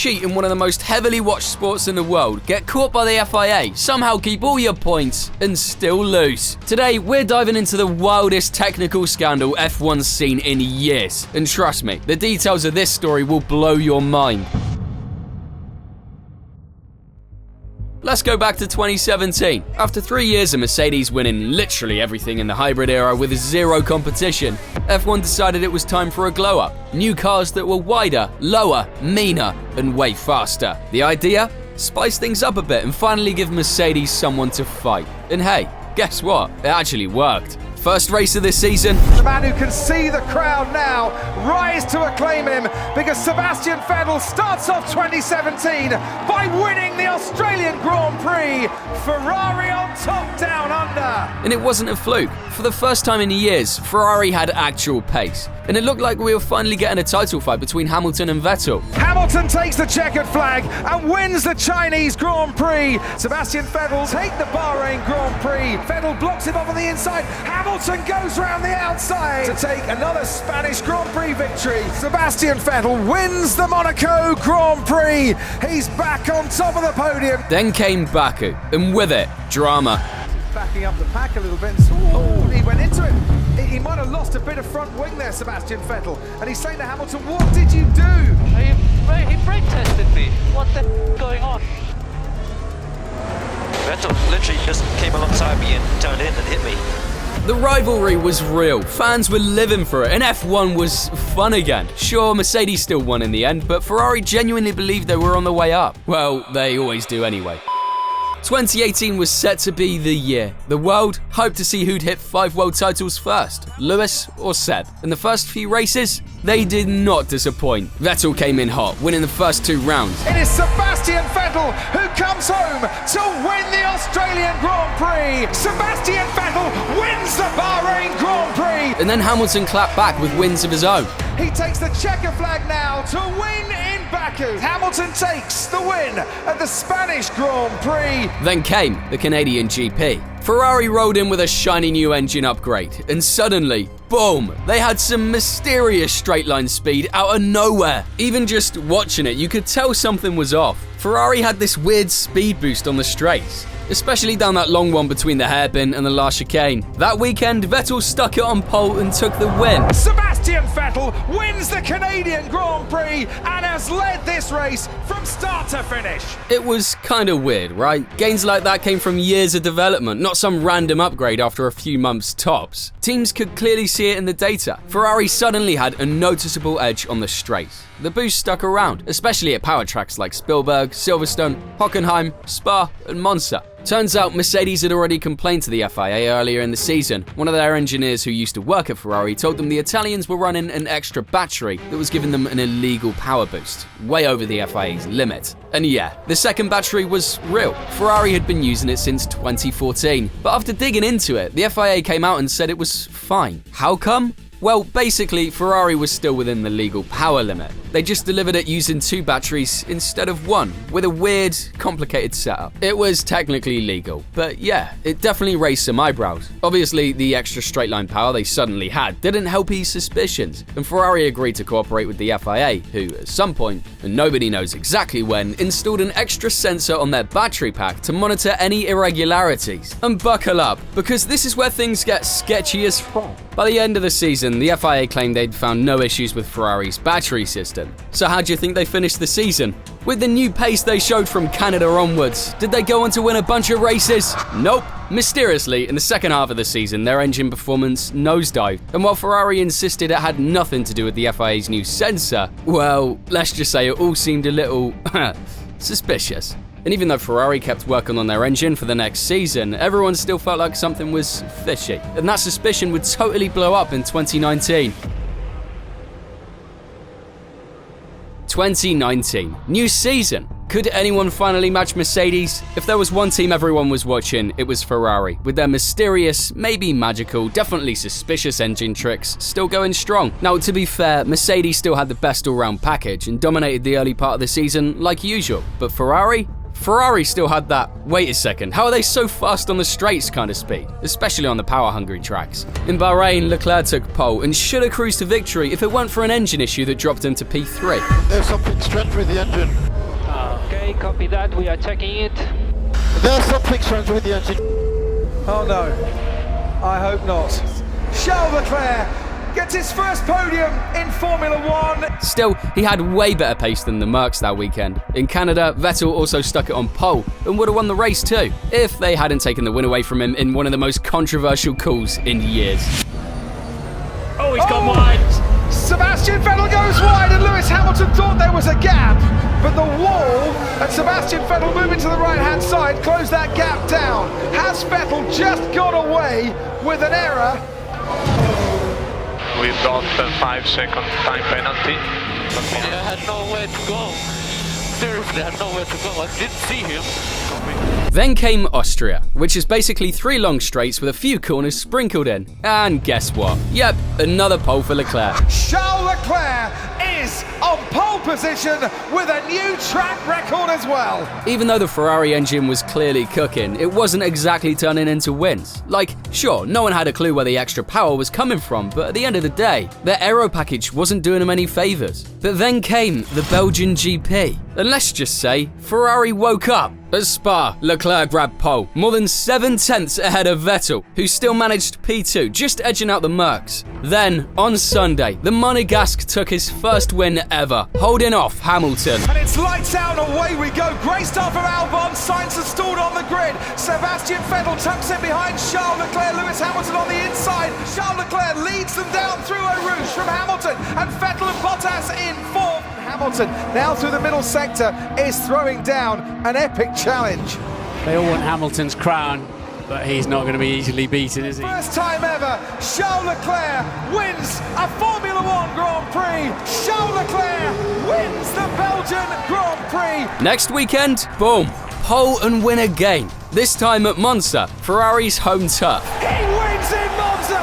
cheat in one of the most heavily watched sports in the world, get caught by the FIA, somehow keep all your points, and still lose. Today, we're diving into the wildest technical scandal F1's seen in years. And trust me, the details of this story will blow your mind. Let's go back to 2017. After 3 years of Mercedes winning literally everything in the hybrid era with zero competition, F1 decided it was time for a glow-up. New cars that were wider, lower, meaner, and way faster. The idea? Spice things up a bit and finally give Mercedes someone to fight. And hey, guess what? It actually worked. First race of this season. The man who can see the crowd now rise to acclaim him because Sebastian Vettel starts off 2017 by winning the Australian Grand Prix. Ferrari on top, down under. And it wasn't a fluke. For the first time in years, Ferrari had actual pace. And it looked like we were finally getting a title fight between Hamilton and Vettel. Hamilton takes the checkered flag and wins the Chinese Grand Prix. Sebastian Vettel takes the Bahrain Grand Prix. Vettel blocks him off on the inside. Hamilton goes round the outside to take another Spanish Grand Prix victory. Sebastian Vettel wins the Monaco Grand Prix. He's back on top of the podium. Then came Baku, and with it, drama. Backing up the pack a little bit. Oh, he went into it. He might have lost a bit of front wing there, Sebastian Vettel. And he's saying to Hamilton, what did you do? He brake tested me. What the going on? Vettel literally just came alongside me and turned in and hit me. The rivalry was real, fans were living for it, and F1 was fun again. Sure, Mercedes still won in the end, but Ferrari genuinely believed they were on the way up. Well, they always do anyway. 2018 was set to be the year. The world hoped to see who'd hit 5 world titles first, Lewis or Seb. In the first few races, they did not disappoint. Vettel came in hot, winning the first 2 rounds. It is Sebastian Vettel who comes home to win the Australian Grand Prix. Sebastian Vettel wins the Bahrain Grand Prix. And then Hamilton clapped back with wins of his own. He takes the checker flag now to win in Baku. Hamilton takes the win at the Spanish Grand Prix. Then came the Canadian GP. Ferrari rolled in with a shiny new engine upgrade, and suddenly, boom, they had some mysterious straight line speed out of nowhere. Even just watching it, you could tell something was off. Ferrari had this weird speed boost on the straights, especially down that long one between the hairpin and the last chicane. That weekend, Vettel stuck it on pole and took the win. Sebastian Vettel wins the Canadian Grand Prix and has led this race from start to finish. It was kind of weird, right? Gains like that came from years of development, not some random upgrade after a few months tops. Teams could clearly see it in the data. Ferrari suddenly had a noticeable edge on the straights. The boost stuck around, especially at power tracks like Spielberg, Silverstone, Hockenheim, Spa, and Monza. Turns out Mercedes had already complained to the FIA earlier in the season. One of their engineers who used to work at Ferrari told them the Italians were running an extra battery that was giving them an illegal power boost, way over the FIA's limit. And yeah, the second battery was real. Ferrari had been using it since 2014. But after digging into it, the FIA came out and said it was fine. How come? Well, basically, Ferrari was still within the legal power limit. They just delivered it using 2 batteries instead of 1, with a weird, complicated setup. It was technically legal, but yeah, it definitely raised some eyebrows. Obviously, the extra straight line power they suddenly had didn't help ease suspicions, and Ferrari agreed to cooperate with the FIA, who, at some point, and nobody knows exactly when, installed an extra sensor on their battery pack to monitor any irregularities. And buckle up, because this is where things get sketchy as fuck. By the end of the season, the FIA claimed they'd found no issues with Ferrari's battery system. So how do you think they finished the season? With the new pace they showed from Canada onwards, did they go on to win a bunch of races? Nope. Mysteriously, in the second half of the season, their engine performance nosedived. And while Ferrari insisted it had nothing to do with the FIA's new sensor, well, let's just say it all seemed a little suspicious. And even though Ferrari kept working on their engine for the next season, everyone still felt like something was fishy. And that suspicion would totally blow up in 2019. 2019. New season. Could anyone finally match Mercedes? If there was one team everyone was watching, it was Ferrari, with their mysterious, maybe magical, definitely suspicious engine tricks still going strong. Now, to be fair, Mercedes still had the best all-round package and dominated the early part of the season like usual, but Ferrari still had that, wait a second, how are they so fast on the straights kind of speed, especially on the power-hungry tracks. In Bahrain, Leclerc took pole and should have cruised to victory if it weren't for an engine issue that dropped him to P3. There's something strange with the engine. Okay, copy that. We are checking it. There's some frictions with the engine. Oh no, I hope not. Charles Leclerc gets his first podium in Formula One. Still, he had way better pace than the Mercs that weekend. In Canada, Vettel also stuck it on pole and would have won the race too, if they hadn't taken the win away from him in one of the most controversial calls in years. Oh, he's gone wide. Sebastian Vettel goes wide and Lewis Hamilton thought there was a gap, but the wall and Sebastian Vettel moving to the right-hand side closed that gap down. Has Vettel just got away with an error? We've got a 5-second time penalty. I had nowhere to go. Seriously, I had nowhere to go. I didn't see him. Then came Austria, which is basically 3 long straights with a few corners sprinkled in. And guess what? Yep, another pole for Leclerc. Charles Leclerc is on pole position with a new track record as well. Even though the Ferrari engine was clearly cooking, it wasn't exactly turning into wins. Like, sure, no one had a clue where the extra power was coming from, but at the end of the day, their aero package wasn't doing them any favours. But then came the Belgian GP. And let's just say, Ferrari woke up. At Spa, Leclerc grabbed pole, more than 7 tenths ahead of Vettel, who still managed P2, just edging out the Mercs. Then, on Sunday, the Monegasque took his first win ever, holding off Hamilton. And it's lights out and away we go. Great start from Albon, Sainz is stalled on the grid. Sebastian Vettel tucks in behind Charles Leclerc, Lewis Hamilton on the inside. Charles Leclerc leads them down through Eau Rouge from Hamilton, and Vettel and Bottas in fourth. Hamilton now through the middle sector is throwing down an epic challenge. They all want Hamilton's crown, but he's not going to be easily beaten, is he? First time ever, Charles Leclerc wins a Formula One Grand Prix. Charles Leclerc wins the Belgian Grand Prix. Next weekend, boom, pole and win again. This time at Monza, Ferrari's home turf. He wins in Monza.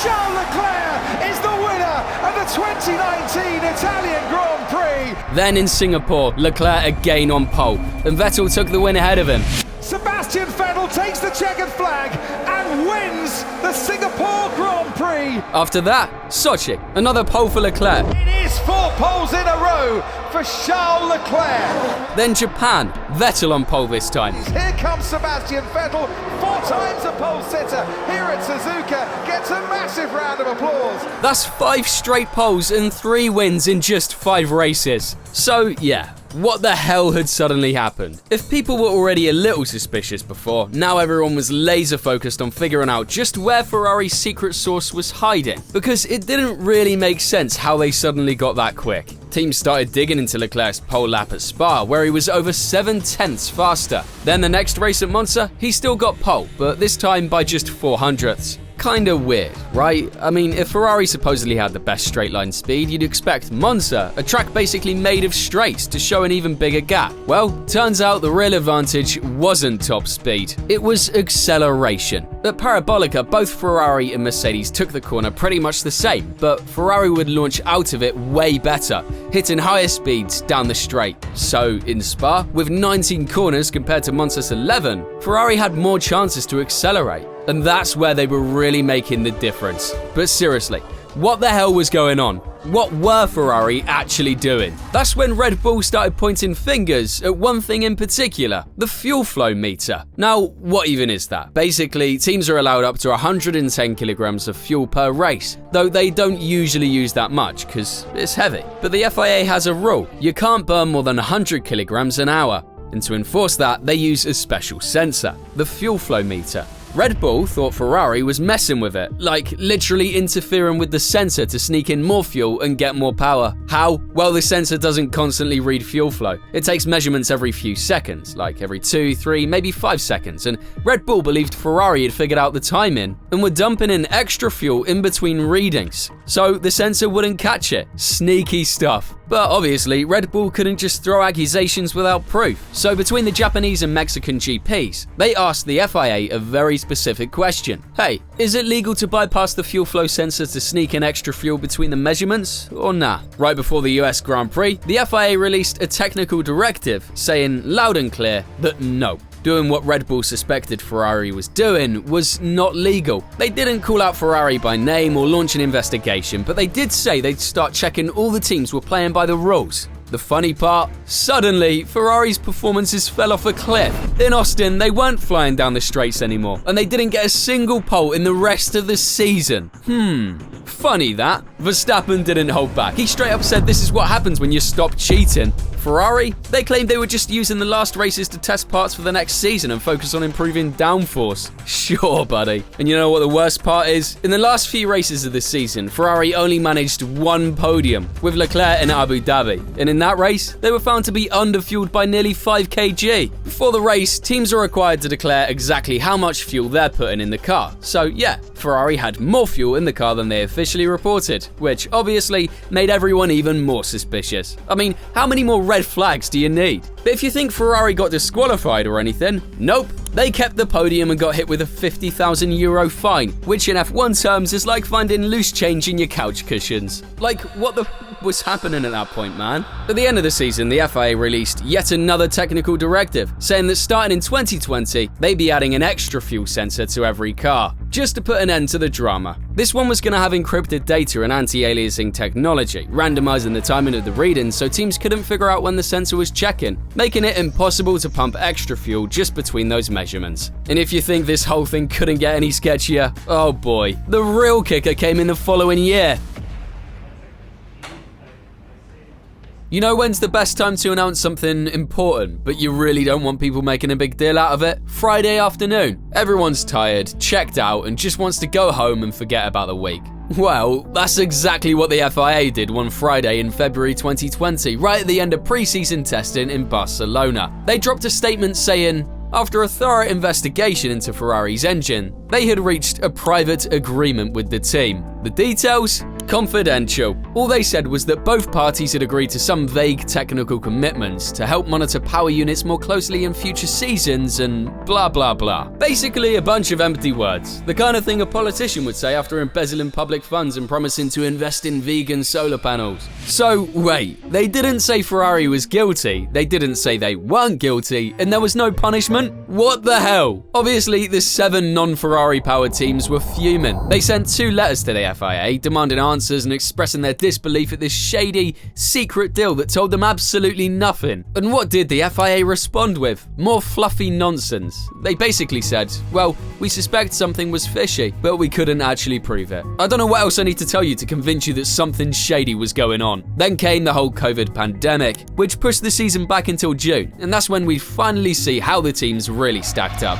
Charles Leclerc is the winner of the 2019 Italian Grand Prix. Then in Singapore, Leclerc again on pole, and Vettel took the win ahead of him. Sebastian Vettel takes the checkered flag and wins the Singapore Grand Prix. After that, Sochi, another pole for Leclerc. It is 4 poles in a row for Charles Leclerc. Then Japan, Vettel on pole this time. Here comes Sebastian Vettel, 4 times a pole sitter here at Suzuka, gets a massive round of applause. That's 5 straight poles and 3 wins in just 5 races. So yeah, what the hell had suddenly happened? If people were already a little suspicious before, now everyone was laser focused on figuring out just where Ferrari's secret sauce was hiding, because it didn't really make sense how they suddenly got that quick. Teams started digging into Leclerc's pole lap at Spa, where he was over 7 tenths faster. Then the next race at Monza, he still got pole, but this time by just 400ths. Kinda weird, right? I mean, if Ferrari supposedly had the best straight line speed, you'd expect Monza, a track basically made of straights, to show an even bigger gap. Well, turns out the real advantage wasn't top speed, it was acceleration. At Parabolica, both Ferrari and Mercedes took the corner pretty much the same, but Ferrari would launch out of it way better, hitting higher speeds down the straight. So, in Spa, with 19 corners compared to Monza's 11, Ferrari had more chances to accelerate. And that's where they were really making the difference. But seriously, what the hell was going on? What were Ferrari actually doing? That's when Red Bull started pointing fingers at one thing in particular, the fuel flow meter. Now, what even is that? Basically, teams are allowed up to 110 kilograms of fuel per race, though they don't usually use that much because it's heavy. But the FIA has a rule, you can't burn more than 100 kilograms an hour. And to enforce that, they use a special sensor, the fuel flow meter. Red Bull thought Ferrari was messing with it, like literally interfering with the sensor to sneak in more fuel and get more power. How? Well, the sensor doesn't constantly read fuel flow. It takes measurements every few seconds, like every 2, 3, maybe 5 seconds, and Red Bull believed Ferrari had figured out the timing and were dumping in extra fuel in between readings, so the sensor wouldn't catch it. Sneaky stuff. But obviously, Red Bull couldn't just throw accusations without proof. So between the Japanese and Mexican GPs, they asked the FIA a very specific question. Hey, is it legal to bypass the fuel flow sensor to sneak in extra fuel between the measurements, or nah? Right before the US Grand Prix, the FIA released a technical directive saying loud and clear that no. Doing what Red Bull suspected Ferrari was doing was not legal. They didn't call out Ferrari by name or launch an investigation, but they did say they'd start checking all the teams were playing by the rules. The funny part? Suddenly, Ferrari's performances fell off a cliff. In Austin, they weren't flying down the straights anymore, and they didn't get a single pole in the rest of the season. Funny that. Verstappen didn't hold back. He straight up said this is what happens when you stop cheating. Ferrari, they claimed they were just using the last races to test parts for the next season and focus on improving downforce. Sure, buddy. And you know what the worst part is? In the last few races of the season, Ferrari only managed one podium, with Leclerc in Abu Dhabi. And in that race, they were found to be underfueled by nearly 5 kg. Before the race, teams are required to declare exactly how much fuel they're putting in the car. So yeah, Ferrari had more fuel in the car than they officially reported, which obviously made everyone even more suspicious. I mean, how many more red flags do you need? But if you think Ferrari got disqualified or anything, nope. They kept the podium and got hit with a €50,000 fine, which in F1 terms is like finding loose change in your couch cushions. Like, what the was happening at that point, man? At the end of the season, the FIA released yet another technical directive, saying that starting in 2020, they'd be adding an extra fuel sensor to every car, just to put an end to the drama. This one was going to have encrypted data and anti-aliasing technology, randomizing the timing of the readings so teams couldn't figure out when the sensor was checking, making it impossible to pump extra fuel just between those measurements. And if you think this whole thing couldn't get any sketchier, oh boy, the real kicker came in the following year. You know when's the best time to announce something important, but you really don't want people making a big deal out of it? Friday afternoon. Everyone's tired, checked out, and just wants to go home and forget about the week. Well, that's exactly what the FIA did one Friday in February 2020, right at the end of pre-season testing in Barcelona. They dropped a statement saying, after a thorough investigation into Ferrari's engine, they had reached a private agreement with the team. The details? Confidential. All they said was that both parties had agreed to some vague technical commitments to help monitor power units more closely in future seasons and blah blah blah. Basically a bunch of empty words. The kind of thing a politician would say after embezzling public funds and promising to invest in vegan solar panels. So wait, they didn't say Ferrari was guilty, they didn't say they weren't guilty, and there was no punishment? What the hell? Obviously, the 7 non-Ferrari powered teams were fuming. They sent 2 letters to the FIA demanding answers and expressing their disbelief at this shady, secret deal that told them absolutely nothing. And what did the FIA respond with? More fluffy nonsense. They basically said, well, we suspect something was fishy, but we couldn't actually prove it. I don't know what else I need to tell you to convince you that something shady was going on. Then came the whole COVID pandemic, which pushed the season back until June, and that's when we finally see how the teams really stacked up.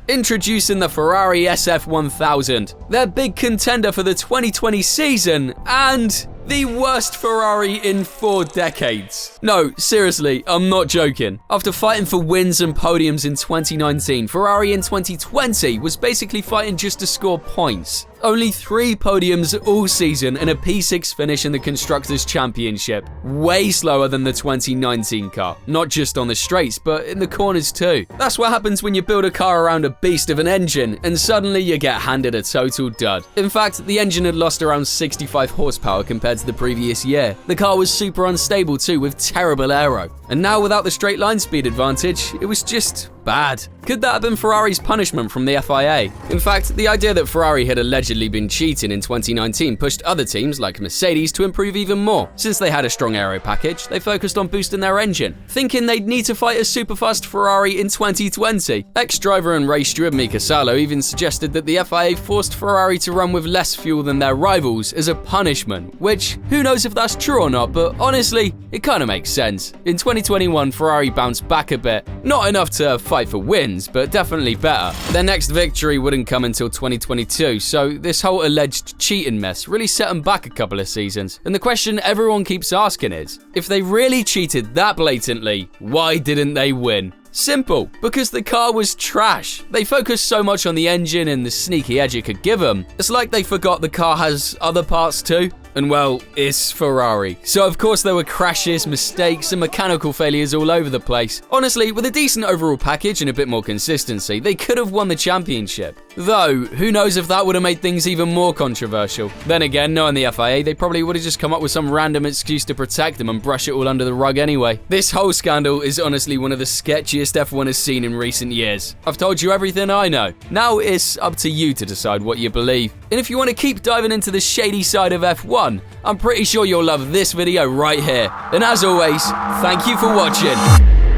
Introducing the Ferrari SF1000, their big contender for the 2020 season, and the worst Ferrari in 4 decades. No, seriously, I'm not joking. After fighting for wins and podiums in 2019, Ferrari in 2020 was basically fighting just to score points. Only 3 podiums all season and a P6 finish in the Constructors' Championship. Way slower than the 2019 car. Not just on the straights, but in the corners too. That's what happens when you build a car around a beast of an engine, and suddenly you get handed a total dud. In fact, the engine had lost around 65 horsepower compared to the previous year. The car was super unstable too, with terrible aero. And now without the straight line speed advantage, it was just bad. Could that have been Ferrari's punishment from the FIA? In fact, the idea that Ferrari had allegedly been cheating in 2019 pushed other teams like Mercedes to improve even more. Since they had a strong aero package, they focused on boosting their engine, thinking they'd need to fight a super-fast Ferrari in 2020. Ex-driver and race steward Mika Salo even suggested that the FIA forced Ferrari to run with less fuel than their rivals as a punishment, which, who knows if that's true or not, but honestly, it kind of makes sense. In 2021, Ferrari bounced back a bit. Not enough to fight for wins, but definitely better. Their next victory wouldn't come until 2022, so this whole alleged cheating mess really set them back a couple of seasons. And the question everyone keeps asking is, if they really cheated that blatantly, why didn't they win? Simple, because the car was trash. They focused so much on the engine and the sneaky edge it could give them. It's like they forgot the car has other parts too. And well, it's Ferrari. So of course there were crashes, mistakes, and mechanical failures all over the place. Honestly, with a decent overall package and a bit more consistency, they could have won the championship. Though, who knows if that would have made things even more controversial. Then again, knowing the FIA, they probably would have just come up with some random excuse to protect them and brush it all under the rug anyway. This whole scandal is honestly one of the sketchiest F1 has seen in recent years. I've told you everything I know. Now it's up to you to decide what you believe. And if you want to keep diving into the shady side of F1, 1. I'm pretty sure you'll love this video right here. And as always, thank you for watching.